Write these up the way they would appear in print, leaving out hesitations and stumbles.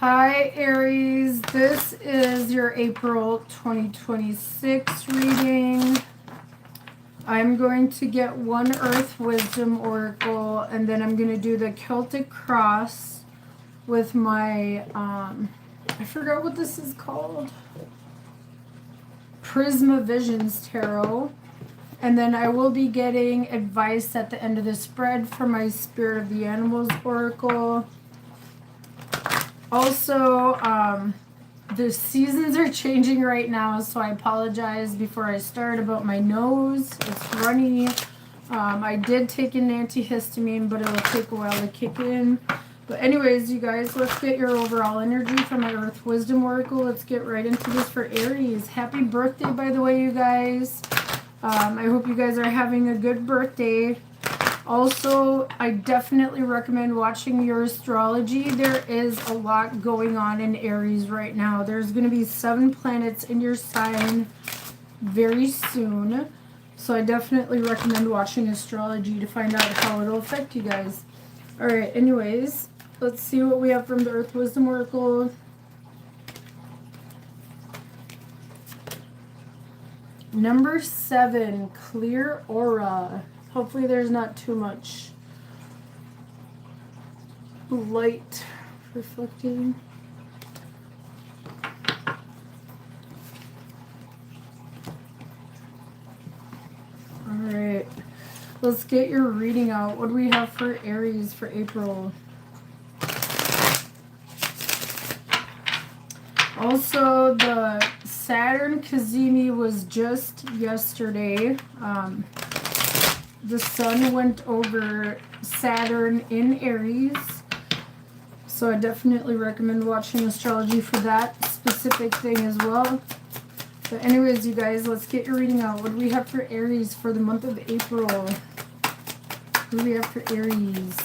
Hi Aries, this is your April 2026 reading. I'm going to get one Earth Wisdom Oracle, and then I'm going to do the Celtic Cross with my, I forgot what this is called, Prisma Visions Tarot. And then I will be getting advice at the end of the spread for my Spirit of the Animals Oracle. Also, the seasons are changing right now, so I apologize before I start about my nose. It's runny. I did take an antihistamine, but it'll take a while to kick in. But anyways, you guys, let's get your overall energy for my Earth Wisdom Oracle. Let's get right into this for Aries. Happy birthday, by the way, you guys. I hope you guys are having a good birthday. Also, I definitely recommend watching your astrology. There is a lot going on in Aries right now. There's going to be 7 planets in your sign very soon. So I definitely recommend watching astrology to find out how it'll affect you guys. Alright, anyways, let's see what we have from the Earth Wisdom Oracle. Number 7, Clear Aura. Hopefully there's not too much light reflecting. Alright, let's get your reading out. What do we have for Aries for April? Also, the Saturn Cazimi was just yesterday. The sun went over Saturn in Aries. So I definitely recommend watching astrology for that specific thing as well. But anyways, you guys, let's get your reading out. What do we have for Aries for the month of April? What do we have for Aries?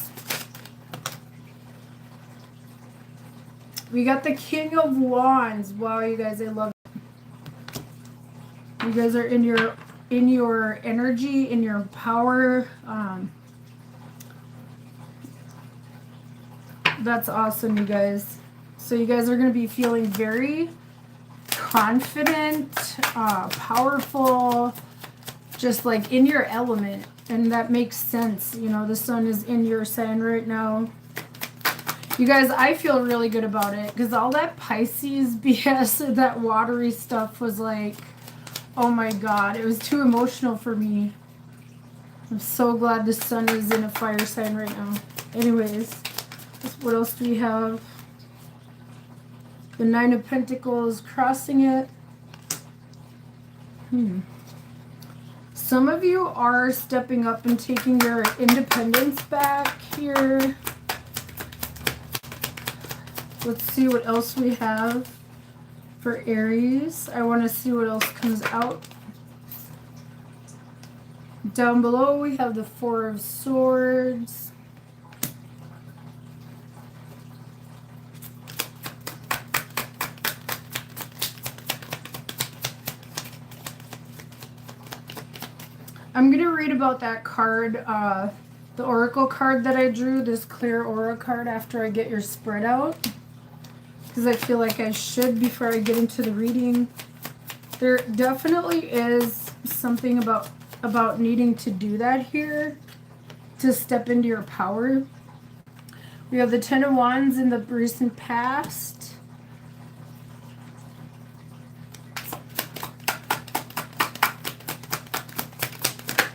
We got the King of Wands. Wow, you guys, I love it. You guys are in your energy, in your power. That's awesome, you guys. So you guys are going to be feeling very confident, powerful, just like in your element. And that makes sense. You know, the sun is in your sign right now. You guys, I feel really good about it because all that Pisces BS, that watery stuff was like, oh my god, it was too emotional for me. I'm so glad the sun is in a fire sign right now. Anyways, what else do we have? The 9 of Pentacles crossing it. Some of you are stepping up and taking your independence back here. Let's see what else we have for Aries. I want to see what else comes out. Down below we have the 4 of Swords. I'm going to read about that card, the Oracle card that I drew, this Clear Aura card, after I get your spread out. Because I feel like I should before I get into the reading. There definitely is something about needing to do that here, to step into your power. We have the 10 of Wands in the recent past.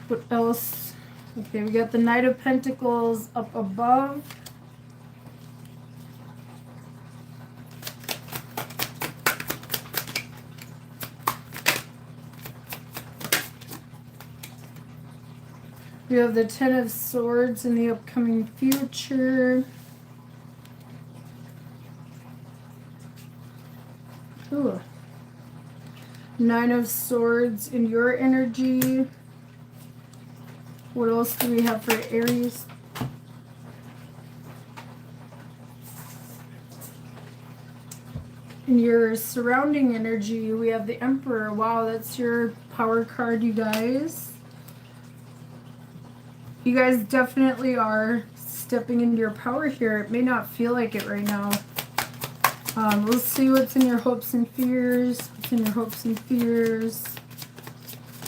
What else? Okay, we got the Knight of Pentacles up above. We have the 10 of Swords in the upcoming future. Ooh. 9 of Swords in your energy. What else do we have for Aries? In your surrounding energy, we have the Emperor. Wow, that's your power card, you guys. You guys definitely are stepping into your power here. It may not feel like it right now. Let's see what's in your hopes and fears. What's in your hopes and fears?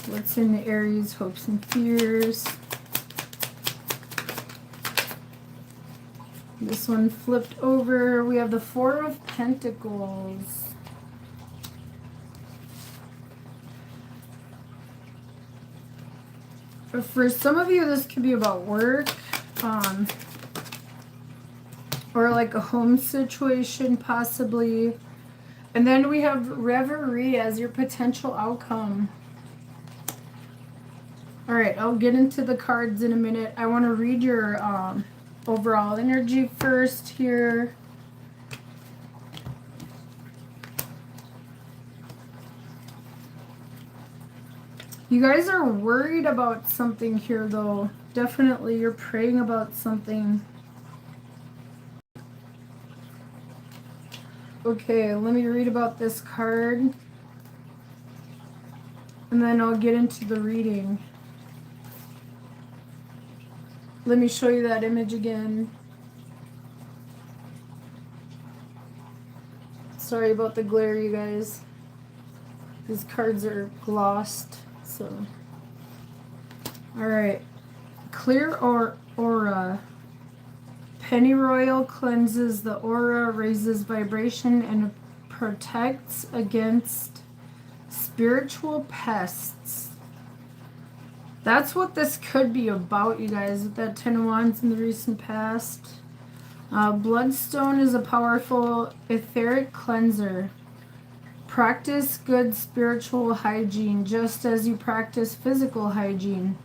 What's in the Aries hopes and fears? This one flipped over. We have the Four of Pentacles. For some of you, this could be about work. Or like a home situation, possibly. And then we have reverie as your potential outcome. All right, I'll get into the cards in a minute. I want to read your overall energy first here. You guys are worried about something here, though. Definitely, you're praying about something. Okay, let me read about this card. And then I'll get into the reading. Let me show you that image again. Sorry about the glare, you guys. These cards are glossed, so. Alright. Clear aura. Pennyroyal cleanses the aura, raises vibration, and protects against spiritual pests. That's what this could be about, you guys, with that Ten of Wands in the recent past. Bloodstone is a powerful etheric cleanser. Practice good spiritual hygiene just as you practice physical hygiene.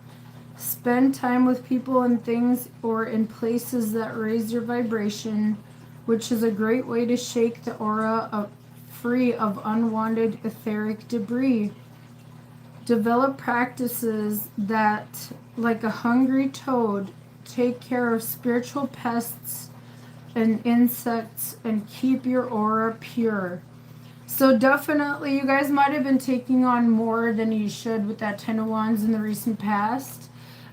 Spend time with people and things or in places that raise your vibration, which is a great way to shake the aura free of unwanted etheric debris. Develop practices that, like a hungry toad, take care of spiritual pests and insects and keep your aura pure. So definitely, you guys might have been taking on more than you should with that Ten of Wands in the recent past.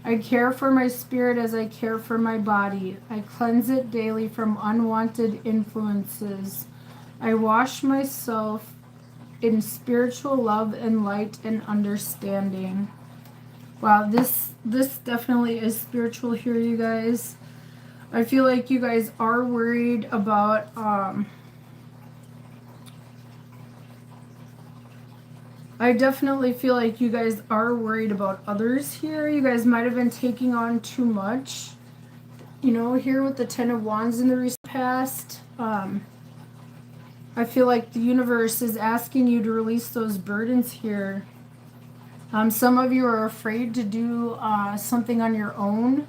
I care for my spirit as I care for my body. I cleanse it daily from unwanted influences. I wash myself in spiritual love and light and understanding. Wow, this definitely is spiritual here, you guys. I feel like you guys are worried about I definitely feel like you guys are worried about others here. You guys might have been taking on too much. You know, here with the Ten of Wands in the recent past, I feel like the universe is asking you to release those burdens here. Some of you are afraid to do something on your own,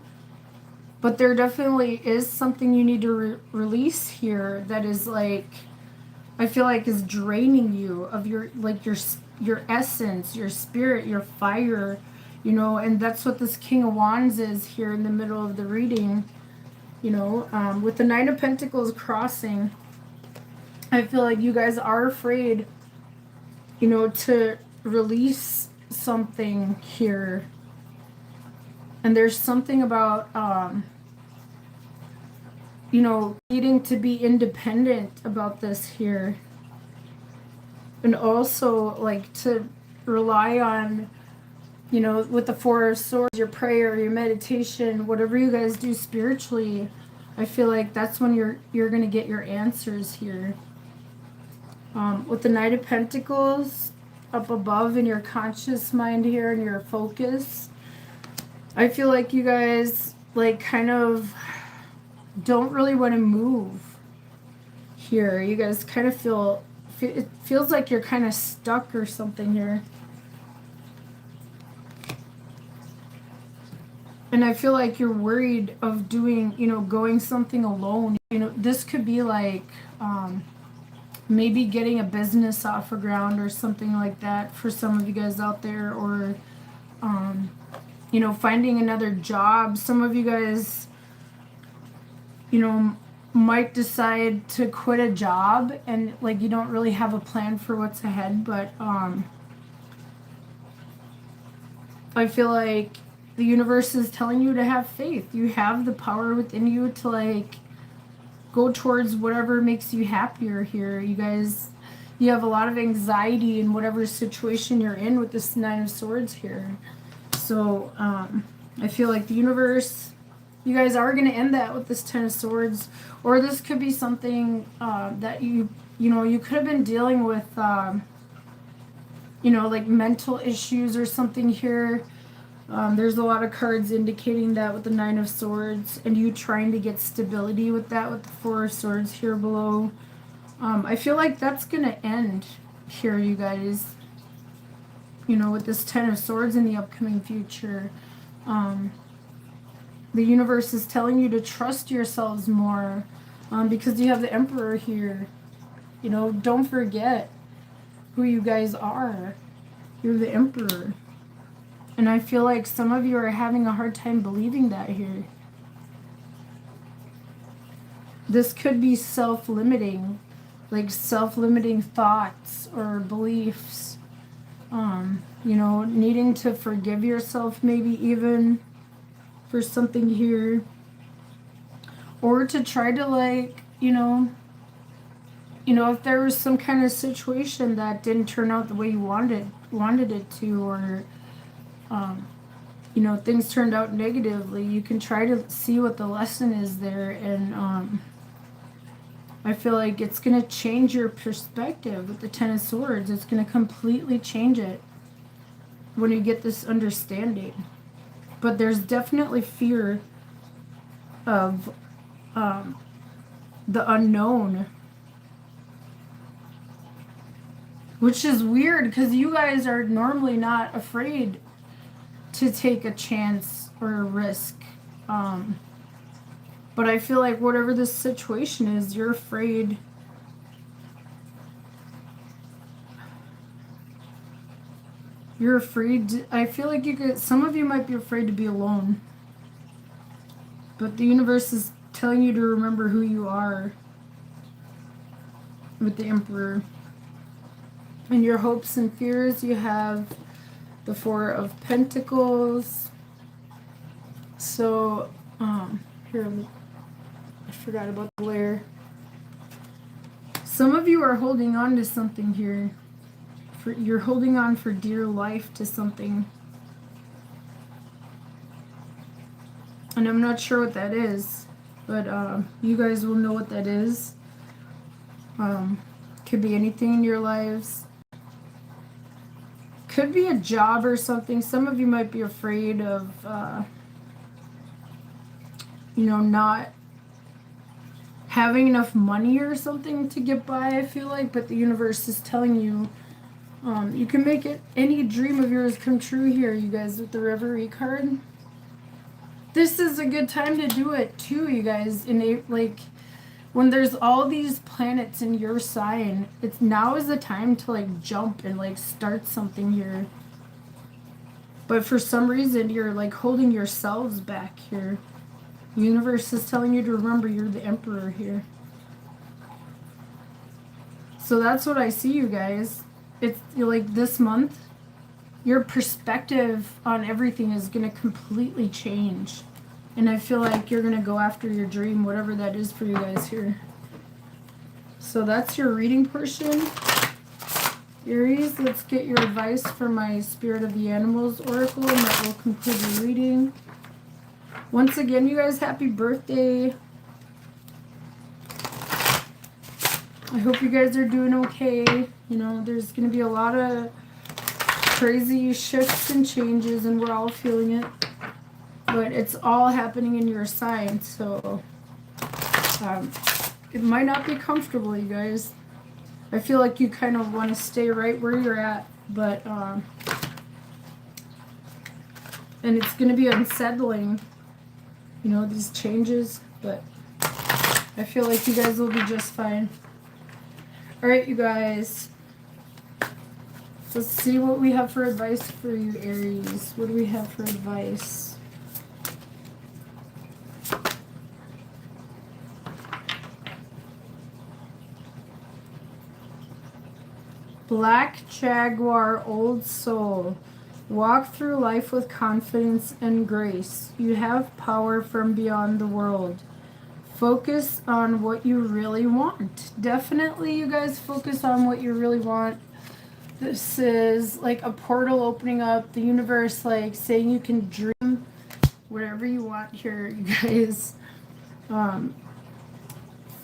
but there definitely is something you need to release here that is like, I feel like is draining you of your essence, your spirit, your fire, you know, and that's what this King of Wands is here in the middle of the reading, you know, with the Nine of Pentacles crossing. I feel like you guys are afraid, you know, to release something here. And there's something about, you know, needing to be independent about this here. And also, like, to rely on, you know, with the Four of Swords, your prayer, your meditation, whatever you guys do spiritually, I feel like that's when you're going to get your answers here. With the Knight of Pentacles up above in your conscious mind here and your focus, I feel like you guys, like, kind of don't really want to move here. You guys kind of feel, it feels like you're kind of stuck or something here. And I feel like you're worried of doing, you know, going something alone. You know, this could be like maybe getting a business off the ground or something like that for some of you guys out there, or, you know, finding another job. Some of you guys, you know, might decide to quit a job and, like, you don't really have a plan for what's ahead, but I feel like the universe is telling you to have faith. You have the power within you to, like, go towards whatever makes you happier here. You guys, you have a lot of anxiety in whatever situation you're in with this Nine of Swords here. So I feel like the universe, you guys are going to end that with this Ten of Swords. Or this could be something that you could have been dealing with, like mental issues or something here. There's a lot of cards indicating that with the Nine of Swords, and you trying to get stability with that with the Four of Swords here below. I feel like that's going to end here, you guys. With this Ten of Swords in the upcoming future. The universe is telling you to trust yourselves more because you have the Emperor here. Don't forget who you guys are. You're the Emperor. And I feel like some of you are having a hard time believing that here. This could be self-limiting, like self-limiting thoughts or beliefs. Needing to forgive yourself maybe even for something here. Or to try to if there was some kind of situation that didn't turn out the way you wanted it to, or things turned out negatively, you can try to see what the lesson is there, and I feel like it's going to change your perspective with the Ten of Swords. It's going to completely change it when you get this understanding. But there's definitely fear of the unknown, which is weird because you guys are normally not afraid to take a chance or a risk. But I feel like whatever this situation is, you're afraid. You're afraid. I feel like some of you might be afraid to be alone. But the universe is telling you to remember who you are with the Emperor. And your hopes and fears, you have the Four of Pentacles. So, here, I forgot about the glare. Some of you are holding on to something here. You're holding on for dear life to something. And I'm not sure what that is, but you guys will know what that is. Could be anything in your lives. Could be a job or something. Some of you might be afraid of, not having enough money or something to get by, I feel like. But the universe is telling you, you can make any dream of yours come true here, you guys, with the Reverie card. This is a good time to do it, too, you guys. When there's all these planets in your sign, now is the time to jump and start something here. But for some reason you're holding yourselves back here. The universe is telling you to remember you're the Emperor here. So that's what I see, you guys. It's this month, your perspective on everything is going to completely change. And I feel like you're going to go after your dream, whatever that is for you guys here. So that's your reading portion. Aries, let's get your advice for my Spirit of the Animals Oracle, and that will conclude your reading. Once again, you guys, happy birthday. I hope you guys are doing okay. There's going to be a lot of crazy shifts and changes, and we're all feeling it. But it's all happening in your sign, so it might not be comfortable, you guys. I feel like you kind of want to stay right where you're at, but and it's going to be unsettling, these changes, but I feel like you guys will be just fine. All right, you guys. Let's see what we have for advice for you, Aries. What do we have for advice? Black Jaguar, Old Soul. Walk through life with confidence and grace. You have power from beyond the world. Focus on what you really want. Definitely, you guys, focus on what you really want. This is like a portal opening up, the universe like saying you can dream whatever you want here, you guys.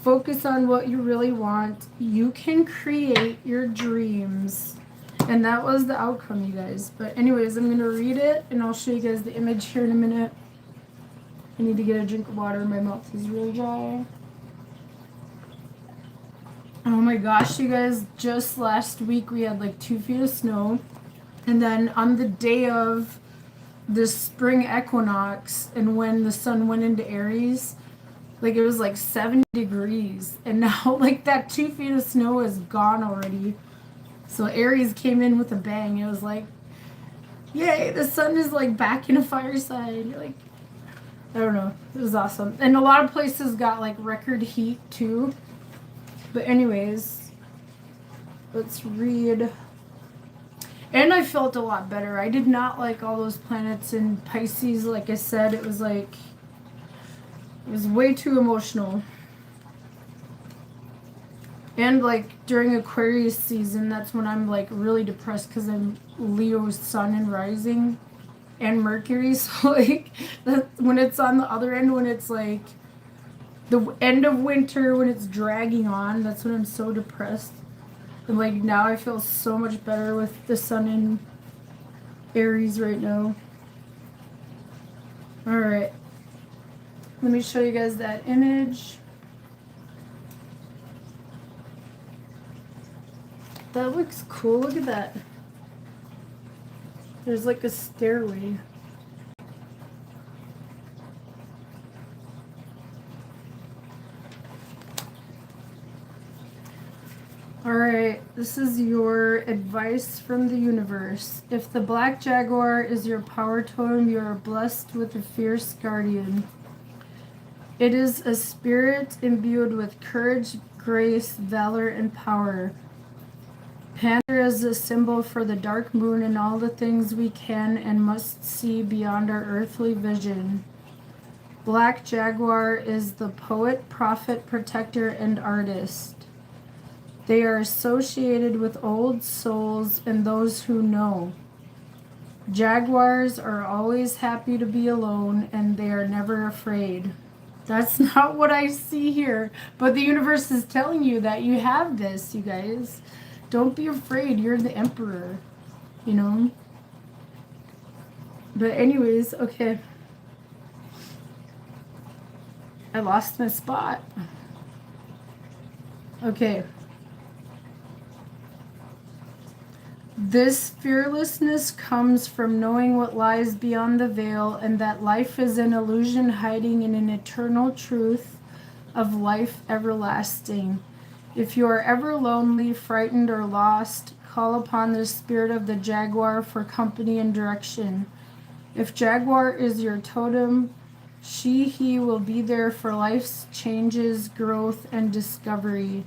Focus on what you really want. You can create your dreams. And that was the outcome, you guys. But anyways, I'm going to read it, and I'll show you guys the image here in a minute. I need to get a drink of water. My mouth is really dry. Oh my gosh, you guys. Just last week, we had like 2 feet of snow. And then on the day of the spring equinox, and when the sun went into Aries, like it was like 70 degrees. And now like that 2 feet of snow is gone already. So Aries came in with a bang. It was like, yay, the sun is like back in a fireside. Like, I don't know. It was awesome. And a lot of places got like record heat too. But anyways, let's read. And I felt a lot better. I did not like all those planets in Pisces. Like I said, it was like, it was way too emotional. And like during Aquarius season, that's when I'm like really depressed because I'm Leo's sun and rising and Mercury. So like that, when it's on the other end, when it's like the end of winter, when it's dragging on, that's when I'm so depressed. And like now I feel so much better with the sun in Aries right now. All right. Let me show you guys that image. That looks cool. Look at that. There's like a stairway. Alright, this is your advice from the universe. If the black jaguar is your power totem, you are blessed with a fierce guardian. It is a spirit imbued with courage, grace, valor, and power. Panther is a symbol for the dark moon and all the things we can and must see beyond our earthly vision. Black jaguar is the poet, prophet, protector, and artist. They are associated with old souls and those who know. Jaguars are always happy to be alone, and they are never afraid. That's not what I see here, but the universe is telling you that you have this, you guys. Don't be afraid. You're the emperor, you know? But anyways, okay. I lost my spot. Okay. This fearlessness comes from knowing what lies beyond the veil and that life is an illusion hiding in an eternal truth of life everlasting. If you are ever lonely, frightened, or lost, call upon the spirit of the jaguar for company and direction. If jaguar is your totem, he will be there for life's changes, growth, and discovery.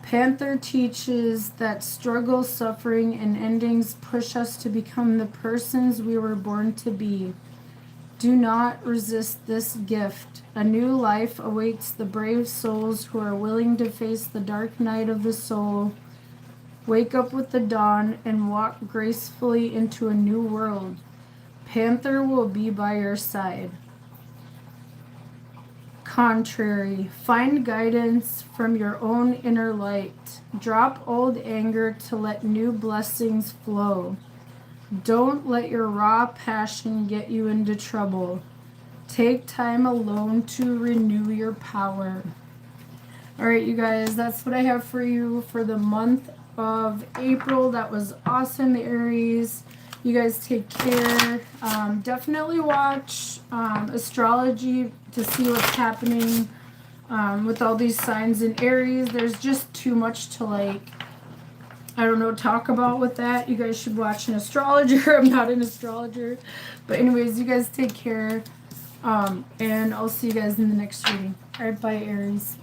Panther teaches that struggle, suffering, and endings push us to become the persons we were born to be. Do not resist this gift. A new life awaits the brave souls who are willing to face the dark night of the soul, wake up with the dawn, and walk gracefully into a new world. Panther will be by your side. Contrary, find guidance from your own inner light. Drop old anger to let new blessings flow. Don't let your raw passion get you into trouble. Take time alone to renew your power. All right, you guys, that's what I have for you for the month of April. That was awesome, Aries. You guys take care. Definitely watch astrology to see what's happening with all these signs in Aries. There's just too much to like, I don't know, talk about with that. You guys should watch an astrologer. I'm not an astrologer. But anyways, you guys take care. And I'll see you guys in the next reading. All right, bye, Aries.